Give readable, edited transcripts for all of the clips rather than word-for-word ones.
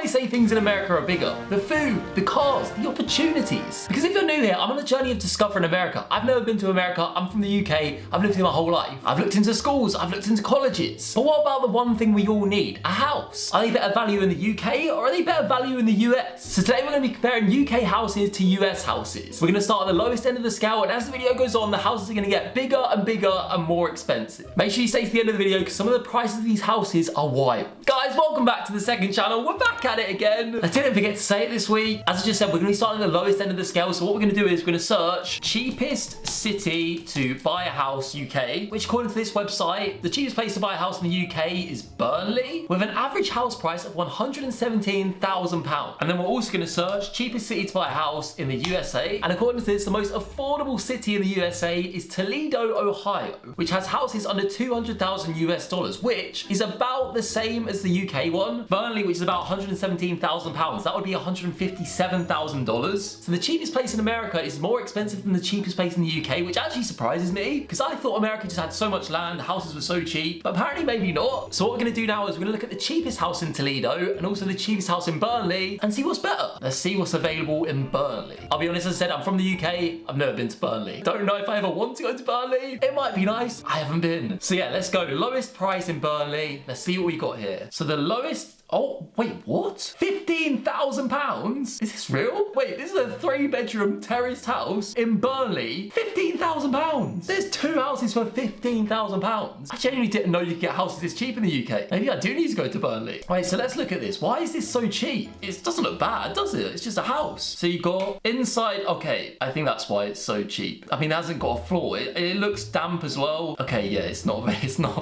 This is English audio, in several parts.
say things in America are bigger? The food, the cars, the opportunities. Because if you're new here, I'm on a journey of discovering America. I've never been to America, I'm from the UK, I've lived here my whole life. I've looked into schools, I've looked into colleges. But what about the one thing we all need? A house. Are they better value in the UK or are they better value in the US? So today we're going to be comparing UK houses to US houses. We're going to start at the lowest end of the scale, and as the video goes on, the houses are going to get bigger and bigger and more expensive. Make sure you stay to the end of the video because some of the prices of these houses are wild. Guys, welcome back to the second channel. We're back at it again. I didn't forget to say it this week. As I just said, we're going to be starting at the lowest end of the scale. So what we're going to do is we're going to search cheapest city to buy a house UK, which according to this website, the cheapest place to buy a house in the UK is Burnley, with an average house price of £117,000. And then we're also going to search cheapest city to buy a house in the USA. And according to this, the most affordable city in the USA is Toledo, Ohio, which has houses under $200,000 US, which is about the same as the UK one. Burnley, which is about £117,000, that would be $157,000. So the cheapest place in America is more expensive than the cheapest place in the UK, which actually surprises me because I thought America just had so much land, the houses were so cheap, but apparently maybe not. So what we're going to do now is we're going to look at the cheapest house in Toledo and also the cheapest house in Burnley and see what's better. Let's see what's available in Burnley. I'll be honest, as I said, I'm from the UK. I've never been to Burnley. Don't know if I ever want to go to Burnley. It might be nice. I haven't been. So yeah, let's go. Lowest price in Burnley. Let's see what we got here. So the lowest... Oh, wait, what? £15,000? Is this real? Wait, this is a 3-bedroom terraced house in Burnley. £15,000. There's 2 houses for £15,000. I genuinely didn't know you could get houses this cheap in the UK. Maybe I do need to go to Burnley. Right, so let's look at this. Why is this so cheap? It doesn't look bad, does it? It's just a house. So you got inside, okay, I think that's why it's so cheap. I mean, it hasn't got a floor. It looks damp as well. Okay, yeah, it's not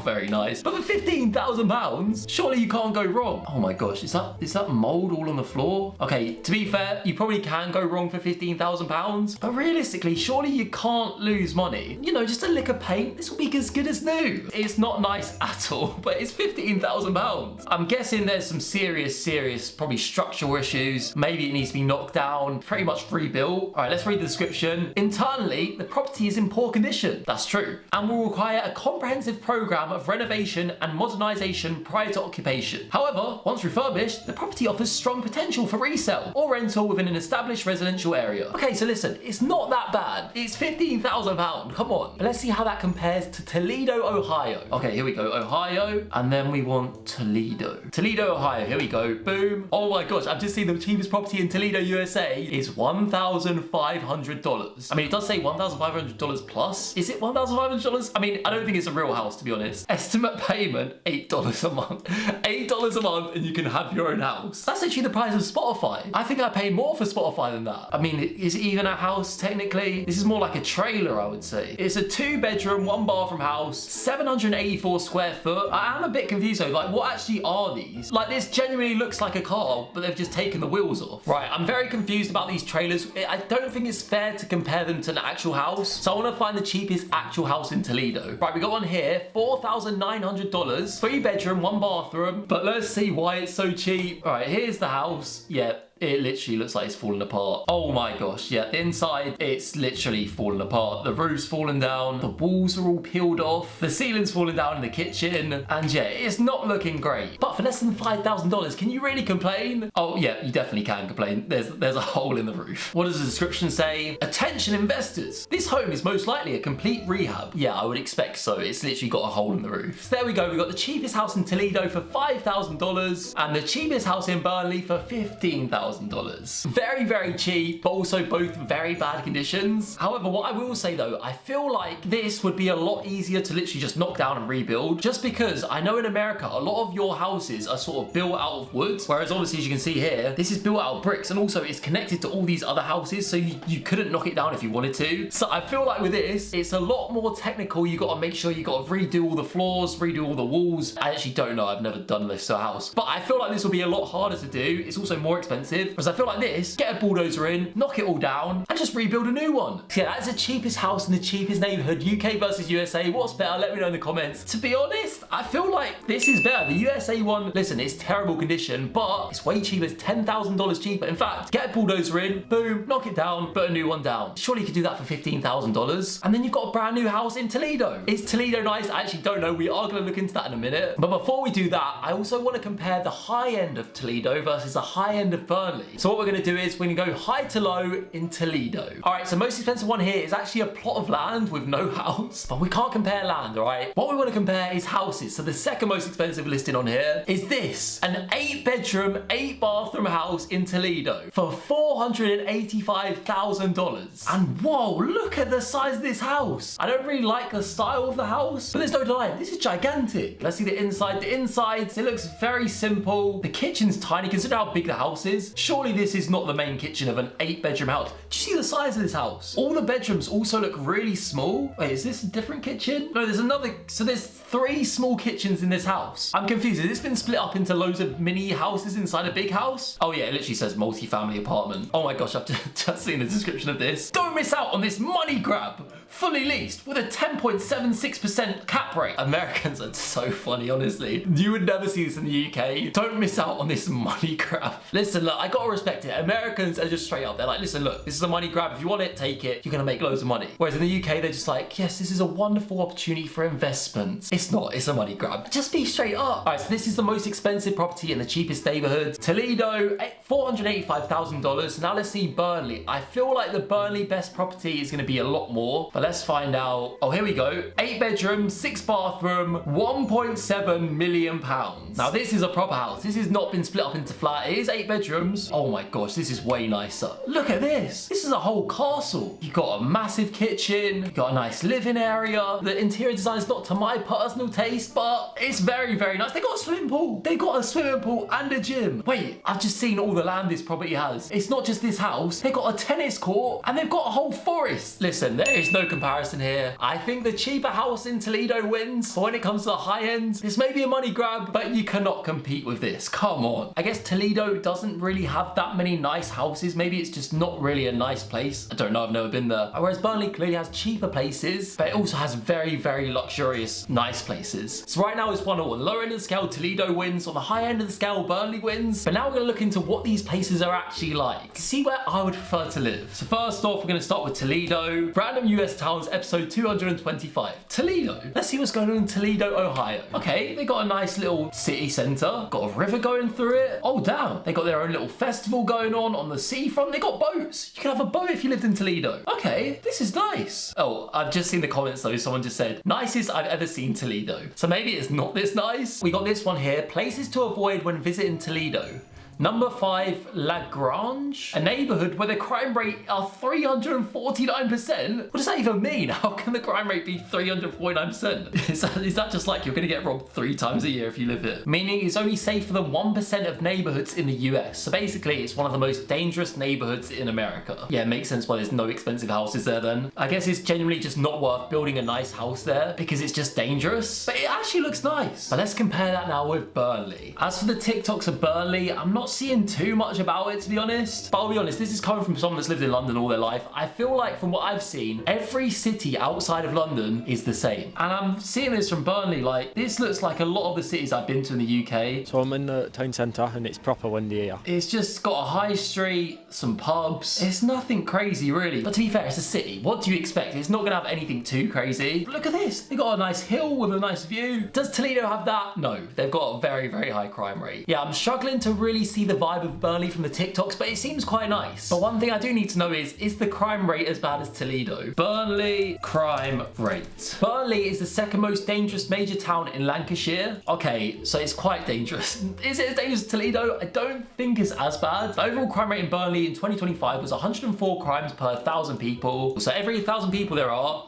very nice. But for £15,000, surely you can't go wrong. Oh my gosh, is that mold all on the floor? Okay, to be fair, you probably can go wrong for £15,000, but realistically, surely you can't lose money. You know, just a lick of paint, this will be as good as new. It's not nice at all, but it's £15,000. I'm guessing there's some serious, probably structural issues. Maybe it needs to be knocked down, pretty much rebuilt. All right, let's read the description. Internally, the property is in poor condition. That's true. And will require a comprehensive program of renovation and modernization prior to occupation. However, once refurbished, the property offers strong potential for resale or rental within an established residential area. Okay, so listen, it's not that bad. It's £15,000, come on. But let's see how that compares to Toledo, Ohio. Okay, here we go, Ohio, and then we want Toledo. Toledo, Ohio, here we go, boom. Oh my gosh, I've just seen the cheapest property in Toledo, USA is $1,500. I mean, it does say $1,500 plus. Is it $1,500? I mean, I don't think it's a real house, to be honest. Estimate payment, $8 a month. $8 a month and you can have your own house. That's actually the price of Spotify. I think I pay more for Spotify than that. I mean, is it even a house technically? This is more like a trailer, I would say. It's a 2-bedroom, 1-bathroom house, 784 square foot. I am a bit confused though, like what actually are these? Like this genuinely looks like a car, but they've just taken the wheels off. Right, I'm very confused about these trailers. I don't think it's fair to compare them to an actual house. So I want to find the cheapest actual house in Toledo. Right, we got one here, $4,900, 3-bedroom, 1-bathroom, but let's see why it's so cheap. All right, here's the house. Yeah, it literally looks like it's falling apart. Oh my gosh, yeah, the inside, it's literally falling apart. The roof's fallen down, the walls are all peeled off, the ceiling's fallen down in the kitchen, and yeah, it's not looking great. But for less than $5,000, can you really complain? Oh yeah, you definitely can complain. There's a hole in the roof. What does the description say? Attention investors, this home is most likely a complete rehab. Yeah, I would expect so. It's literally got a hole in the roof. So there we go, we got the cheapest house in Toledo for $5,000 and the cheapest house in Burnley for $15,000. Very cheap, but also both very bad conditions. However, what I will say though, I feel like this would be a lot easier to literally just knock down and rebuild, just because I know in America, a lot of your houses are sort of built out of wood, whereas obviously as you can see here, this is built out of bricks, and also it's connected to all these other houses, so you couldn't knock it down if you wanted to. So I feel like with this, it's a lot more technical. You got to make sure you got to redo all the floors, redo all the walls. I actually don't know, I've never done this to a house, but I feel like this will be a lot harder to do. It's also more expensive. expensive. Whereas I feel like this, get a bulldozer in, knock it all down, and just rebuild a new one. So yeah, that's the cheapest house in the cheapest neighborhood. UK versus USA. What's better? Let me know in the comments. To be honest, I feel like this is better. The USA one, listen, it's terrible condition, but it's way cheaper. It's $10,000 cheaper. In fact, get a bulldozer in, boom, knock it down, put a new one down. Surely you could do that for $15,000. And then you've got a brand new house in Toledo. Is Toledo nice? I actually don't know. We are going to look into that in a minute. But before we do that, I also want to compare the high end of Toledo versus the high end of Burnley. So what we're going to do is we're going to go high to low in Toledo. All right, so most expensive one here is actually a plot of land with no house, but we can't compare land, all right? What we want to compare is houses. So the second most expensive listed on here is this, an 8-bedroom, 8-bathroom house in Toledo for $485,000. And whoa, look at the size of this house. I don't really like the style of the house, but there's no denying, this is gigantic. Let's see the inside. The inside, it looks very simple. The kitchen's tiny, consider how big the house is. Surely this is not the main kitchen of an 8-bedroom house. Do you see the size of this house? All the bedrooms also look really small. Wait, is this a different kitchen? No, there's another, so there's 3 small kitchens in this house. I'm confused, has this been split up into loads of mini houses inside a big house? Oh yeah, it literally says multi-family apartment. Oh my gosh, I've just seen the description of this. Don't miss out on this money grab. Fully leased with a 10.76% cap rate. Americans are so funny, honestly. You would never see this in the UK. Don't miss out on this money grab. Listen, look, I gotta respect it. Americans are just straight up. They're like, listen, look, this is a money grab. If you want it, take it. You're gonna make loads of money. Whereas in the UK, they're just like, yes, this is a wonderful opportunity for investments. It's not, it's a money grab. Just be straight up. All right, so this is the most expensive property in the cheapest neighborhood. Toledo, $485,000. Now let's see Burnley. I feel like the Burnley best property is gonna be a lot more, but let's find out. Oh, here we go. 8-bedroom, 6-bathroom, £1.7 million. Now this is a proper house. This has not been split up into flat. It is 8 bedrooms. Oh my gosh, this is way nicer. Look at this. This is a whole castle. You've got a massive kitchen. You've got a nice living area. The interior design is not to my personal taste, but it's very, very nice. They got a swimming pool. They got a swimming pool and a gym. Wait, I've just seen all the land this property has. It's not just this house. They've got a tennis court and they've got a whole forest. Listen, there is no comparison here. I think the cheaper house in Toledo wins, but when it comes to the high end, this may be a money grab, but you cannot compete with this. Come on. I guess Toledo doesn't really have that many nice houses. Maybe it's just not really a nice place. I don't know, I've never been there. Whereas Burnley clearly has cheaper places, but it also has very, very luxurious, nice places. So right now it's 1-1. On the lower end of the scale, Toledo wins. On the high end of the scale, Burnley wins. But now we're gonna look into what these places are actually like to see where I would prefer to live. So first off, we're gonna start with Toledo. Random US towns, episode 225. Toledo. Let's see what's going on in Toledo, Ohio. Okay, they got a nice little city center. Got a river going through it. Oh damn. They got their own little festival going on the seafront. They got boats. You can have a boat if you lived in Toledo. Okay, this is nice. Oh, I've just seen the comments though. Someone just said, nicest I've ever seen Toledo. So maybe it's not this nice. We got this one here. Places to avoid when visiting Toledo. Number 5, Lagrange, a neighborhood where the crime rate are 349%. What does that even mean? How can the crime rate be 349%? Is that just like you're gonna get robbed 3 times a year if you live here? Meaning it's only safer than 1% of neighborhoods in the US. So basically it's one of the most dangerous neighborhoods in America. Yeah, it makes sense why there's no expensive houses there then. I guess it's genuinely just not worth building a nice house there because it's just dangerous. But it actually looks nice. But let's compare that now with Burnley. As for the TikToks of Burnley, I'm not seeing too much about it, to be honest. But I'll be honest, this is coming from someone that's lived in London all their life. I feel like from what I've seen, every city outside of London is the same. And I'm seeing this from Burnley, like this looks like a lot of the cities I've been to in the UK. So I'm in the town centre and it's proper windy here. It's just got a high street, some pubs. It's nothing crazy really. But to be fair, it's a city. What do you expect? It's not gonna have anything too crazy. But look at this. They got a nice hill with a nice view. Does Toledo have that? No. They've got a very, very high crime rate. Yeah, I'm struggling to really see the vibe of Burnley from the TikToks, but it seems quite nice. But one thing I do need to know is the crime rate as bad as Toledo? Burnley crime rate. Burnley is the second most dangerous major town in Lancashire. Okay, so it's quite dangerous. Is it as dangerous as Toledo? I don't think it's as bad. The overall crime rate in Burnley in 2025 was 104 crimes per 1,000 people. So every 1,000 people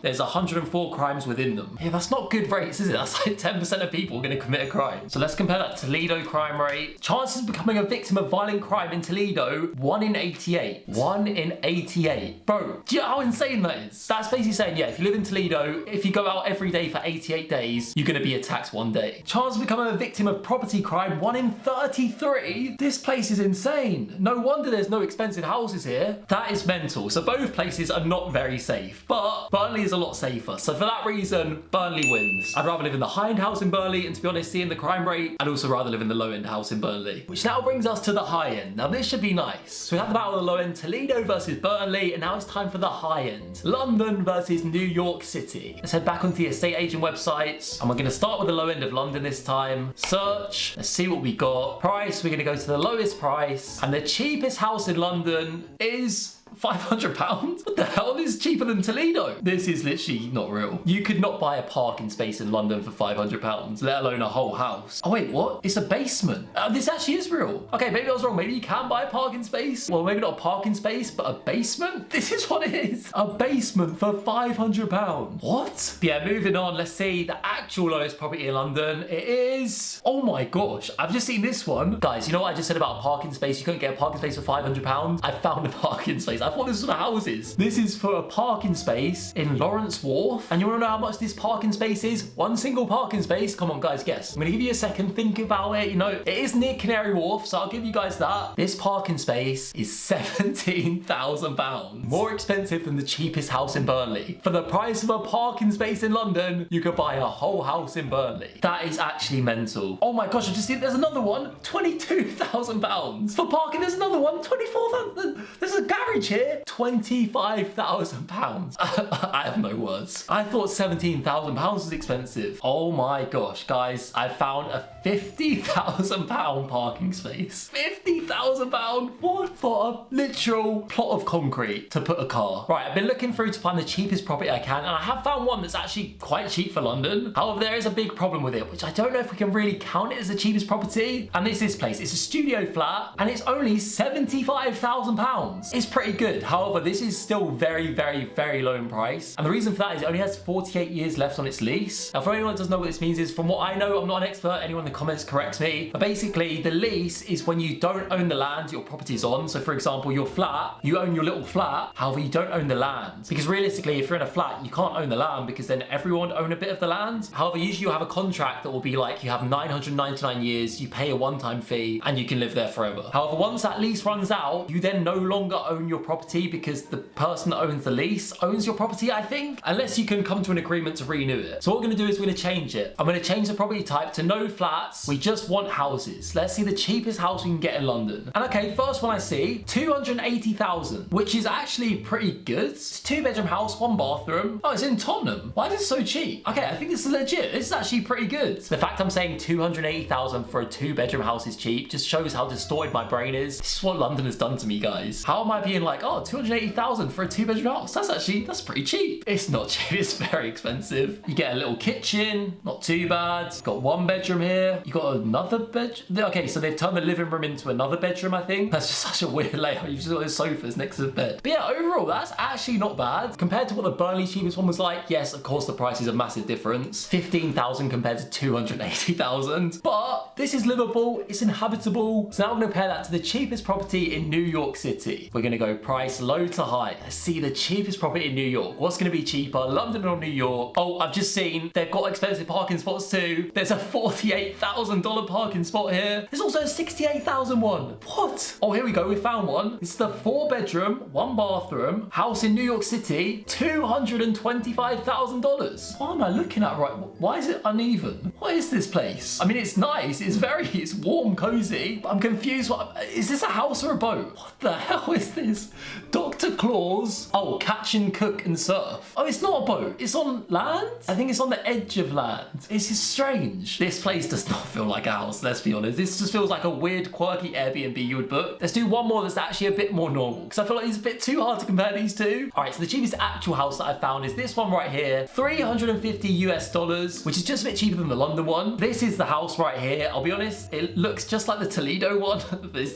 there's 104 crimes within them. Yeah, that's not good rates, is it? That's like 10% of people are going to commit a crime. So let's compare that Toledo crime rate. Chances of becoming a victim victim of violent crime in Toledo, 1 in 88. 1 in 88. Bro, do you know how insane that is? That's basically saying, yeah, if you live in Toledo, if you go out every day for 88 days, you're gonna be attacked one day. Chance of becoming a victim of property crime, 1 in 33. This place is insane. No wonder there's no expensive houses here. That is mental. So both places are not very safe, but Burnley is a lot safer. So for that reason, Burnley wins. I'd rather live in the high-end house in Burnley, and to be honest, seeing the crime rate, I'd also rather live in the low-end house in Burnley. Which now brings us to the high-end. Now this should be nice. So we have the battle of the low-end, Toledo versus Burnley, and now it's time for the high-end. London versus New York City. Let's head back onto the estate agent websites, and we're gonna start with the low end of London this time. Search, let's see what we got. Price, we're gonna go to the lowest price, and the cheapest house in London is £500? What the hell? This is cheaper than Toledo. This is literally not real. You could not buy a parking space in London for £500, let alone a whole house. Oh wait, what? It's a basement. This actually is real. Okay, maybe I was wrong. Maybe you can buy a parking space. Well, maybe not a parking space, but a basement? This is what it is. A basement for £500. What? Yeah, moving on. Let's see the actual lowest property in London. It is... Oh my gosh. I've just seen this one. Guys, you know what I just said about a parking space? You couldn't get a parking space for £500? I found a parking space. I thought this was for houses. This is for a parking space in Lawrence Wharf. And you want to know how much this parking space is? One single parking space. Come on, guys, guess. I'm going to give you a second. Think about it. You know, it is near Canary Wharf, so I'll give you guys that. This parking space is £17,000. More expensive than the cheapest house in Burnley. For the price of a parking space in London, you could buy a whole house in Burnley. That is actually mental. Oh my gosh, I've just seen there's another one. £22,000. For parking, there's another one. 24,000. There's a garage here. £25,000. I have no words. I thought £17,000 was expensive. Oh my gosh, guys, I found a £50,000 parking space. £50,000? What? For a literal plot of concrete to put a car. Right, I've been looking through to find the cheapest property I can, and I have found one that's actually quite cheap for London. However, there is a big problem with it, which I don't know if we can really count it as the cheapest property. And this place. It's a studio flat, and it's only £75,000. It's pretty good. However, this is still very, very, very low in price. And the reason for that is it only has 48 years left on its lease. Now, for anyone that doesn't know what this means is, from what I know, I'm not an expert, anyone in the comments corrects me, but basically the lease is when you don't own the land your property's on. So for example, your flat, you own your little flat, however, you don't own the land. Because realistically, if you're in a flat, you can't own the land because then everyone own a bit of the land. However, usually you have a contract that will be like, you have 999 years, you pay a one-time fee, and you can live there forever. However, once that lease runs out, you then no longer own your property because the person that owns the lease owns your property, I think, unless you can come to an agreement to renew it. So what we're going to do is we're going to change it. I'm going to change the property type to no flats. We just want houses. Let's see the cheapest house we can get in London. And okay, first one I see, 280,000, which is actually pretty good. It's a 2-bedroom house, 1 bathroom. Oh, it's in Tottenham. Why is it so cheap? Okay, I think this is legit. This is actually pretty good. The fact I'm saying 280,000 for a 2-bedroom house is cheap just shows how distorted my brain is. This is what London has done to me, guys. How am I being like, oh, 280,000 for a 2-bedroom house? That's pretty cheap. It's not cheap. It's very expensive. You get a little kitchen, not too bad. Got 1 bedroom here. You got another bedroom. Okay, so they've turned the living room into another bedroom, I think. That's just such a weird layout. You've just got those sofas next to the bed. But yeah, overall, that's actually not bad. Compared to what the Burnley cheapest one was like, yes, of course, the price is a massive difference. 15,000 compared to 280,000. But this is livable. It's inhabitable. So now I'm going to compare that to the cheapest property in New York City. We're going to go price low to high. Let's see the cheapest property in New York. What's going to be cheaper, London or New York? Oh, I've just seen they've got expensive parking spots too. There's a $48,000 parking spot here. There's also a $68,000 one. What? Oh, here we go. We found one. This is the 4-bedroom, 1 bathroom house in New York City. $225,000. What am I looking at right? Why is it uneven? What is this place? I mean, it's nice. It's warm, cozy. But I'm confused. Is this a house or a boat? What the hell is this? Dr. Claus. Oh, catch and cook and surf. Oh, it's not a boat. It's on land? I think it's on the edge of land. It's just strange. This place does not feel like a house, let's be honest. This just feels like a weird, quirky Airbnb you would book. Let's do one more that's actually a bit more normal, because I feel like it's a bit too hard to compare these two. All right, so the cheapest actual house that I found is this one right here, $350 US, which is just a bit cheaper than the London one. This is the house right here. I'll be honest, it looks just like the Toledo one.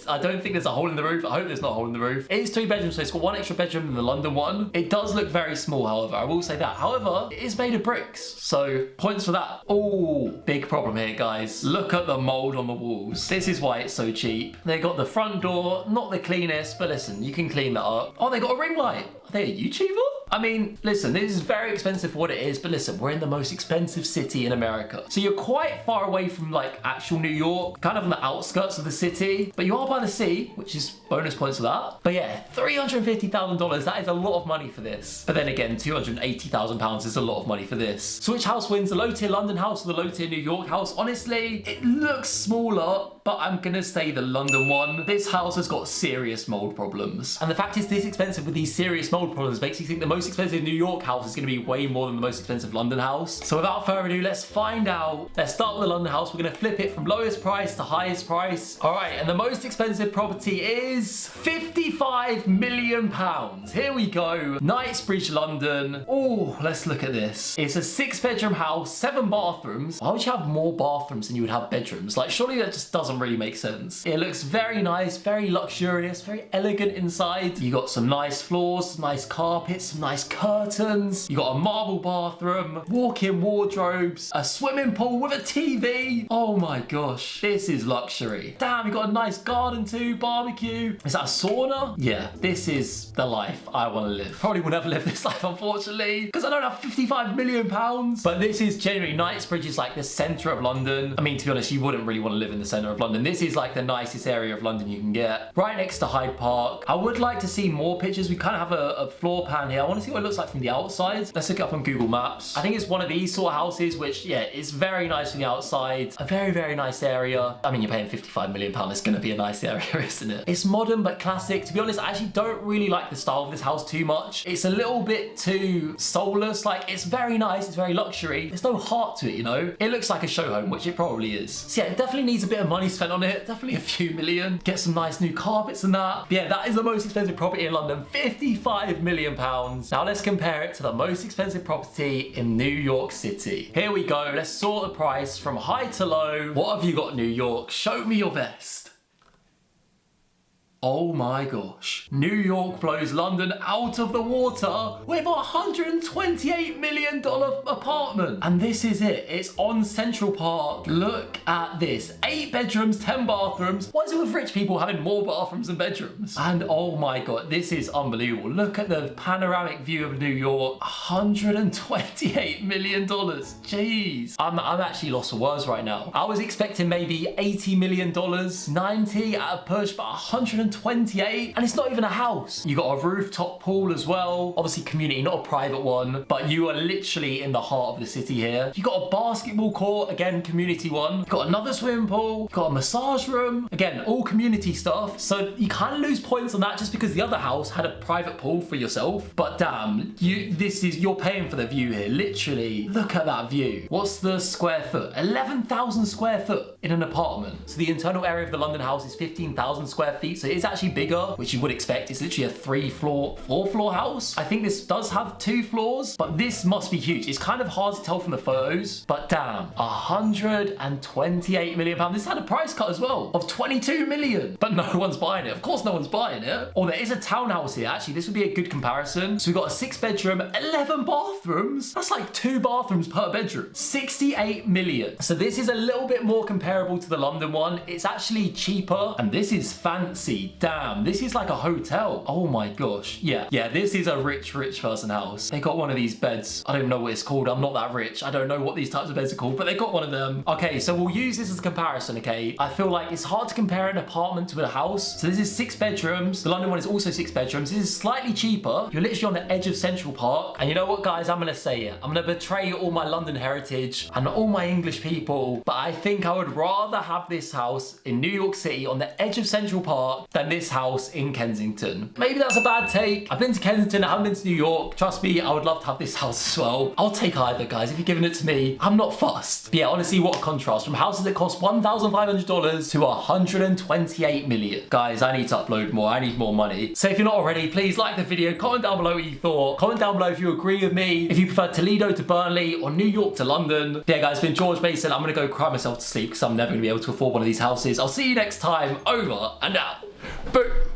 I don't think there's a hole in the roof. I hope there's not a hole in the roof. It is 3 bedrooms, so it's got 1 extra bedroom than the London one. It does look very small, however. I will say that. However, it is made of bricks, so points for that. Oh, big problem here, guys. Look at the mold on the walls. This is why it's so cheap. They got the front door, not the cleanest, but listen, you can clean that up. Oh, they got a ring light. Are they a YouTuber? I mean, listen, this is very expensive for what it is, but listen, we're in the most expensive city in America. So you're quite far away from like actual New York, kind of on the outskirts of the city, but you are by the sea, which is bonus points for that. But yeah, $350,000, that is a lot of money for this. But then again, £280,000 is a lot of money for this. So which house wins, the low tier London house or the low tier New York house? Honestly, it looks smaller, but I'm gonna say the London one. This house has got serious mold problems. And the fact it's this expensive with these serious mold problems makes you think the most expensive New York house is gonna be way more than the most expensive London house. So without further ado, let's find out. Let's start with the London house. We're gonna flip it from lowest price to highest price. All right, and the most expensive property is £55 million. Here we go. Knightsbridge, London. Oh, let's look at this. It's a 6-bedroom house, 7 bathrooms. Why would you have more bathrooms than you would have bedrooms? Like, surely that just doesn't really make sense. It looks very nice, very luxurious, very elegant inside. You got some nice floors, some nice carpets, some nice curtains. You got a marble bathroom, walk-in wardrobes, a swimming pool with a TV. Oh my gosh, this is luxury. Damn, you got a nice garden too, barbecue. Is that a sauna? Yeah, this is the life I want to live. Probably will never live this life, unfortunately, because I don't have £55 million. But this is genuinely, Knightsbridge is like the centre of London. I mean, to be honest, you wouldn't really want to live in the centre of London. This is like the nicest area of London you can get. Right next to Hyde Park. I would like to see more pictures. We kind of have a floor plan here. I want to see what it looks like from the outside. Let's look it up on Google Maps. I think it's one of these sort of houses, which, yeah, is very nice from the outside. A very, very nice area. I mean, you're paying £55 million. It's going to be a nice area, isn't it? It's modern but classic. To be honest, I actually don't really like the style of this house too much. It's a little bit too soulless. Like, it's very nice. It's very luxury. There's no heart to it, you know? It looks like a show home, which it probably is. So yeah, it definitely needs a bit of money spent on it. Definitely a few million. Get some nice new carpets and that. But yeah, that is the most expensive property in London. £55 million. Now let's compare it to the most expensive property in New York City. Here we go. Let's sort the price from high to low. What have you got, New York? Show me your best. Oh my gosh. New York blows London out of the water with a $128 million apartment. And this is it. It's on Central Park. Look at this. 8 bedrooms, 10 bathrooms. What is it with rich people having more bathrooms than bedrooms? And oh my God, this is unbelievable. Look at the panoramic view of New York. $128 million. Jeez. I'm actually lost for words right now. I was expecting maybe $80 million, 90 at a push, but 128, and it's not even a house. You got a rooftop pool as well. Obviously community, not a private one, but you are literally in the heart of the city here. You got a basketball court, again, community one. You got another swimming pool, got a massage room, again, all community stuff. So you kind of lose points on that just because the other house had a private pool for yourself. But damn, you're paying for the view here. Literally, look at that view. What's the square foot? 11,000 square foot in an apartment. So the internal area of the London house is 15,000 square feet. So it is actually bigger, which you would expect. It's literally a 4-floor house. I think this does have 2 floors, but this must be huge. It's kind of hard to tell from the photos, but damn, $128 million. This had a price cut as well of 22 million, but no one's buying it. Of course, no one's buying it. Or there is a townhouse here. Actually, this would be a good comparison. So we've got a 6-bedroom, 11 bathrooms. That's like 2 bathrooms per bedroom. 68 million. So this is a little bit more comparable to the London one. It's actually cheaper, and this is fancy. Damn, this is like a hotel. Oh my gosh. Yeah, this is a rich person house. They got one of these beds. I don't know what it's called. I'm not that rich. I don't know what these types of beds are called, but they got one of them. Okay, so we'll use this as a comparison, okay? I feel like it's hard to compare an apartment to a house. So this is 6 bedrooms. The London one is also 6 bedrooms. This is slightly cheaper. You're literally on the edge of Central Park. And you know what, guys? I'm gonna say it. I'm gonna betray all my London heritage and all my English people, but I think I would rather have this house in New York City on the edge of Central Park than this house in Kensington. Maybe that's a bad take. I've been to Kensington, I haven't been to New York. Trust me, I would love to have this house as well. I'll take either, guys. If you're giving it to me, I'm not fussed. But yeah, honestly, what a contrast from houses that cost $1,500 to $128 million. Guys, I need to upload more. I need more money. So if you're not already, please like the video, comment down below what you thought. Comment down below if you agree with me, if you prefer Toledo to Burnley or New York to London. But yeah, guys, it's been Georgemason. I'm gonna go cry myself to sleep because I'm never gonna be able to afford one of these houses. I'll see you next time. Over and out. Boom.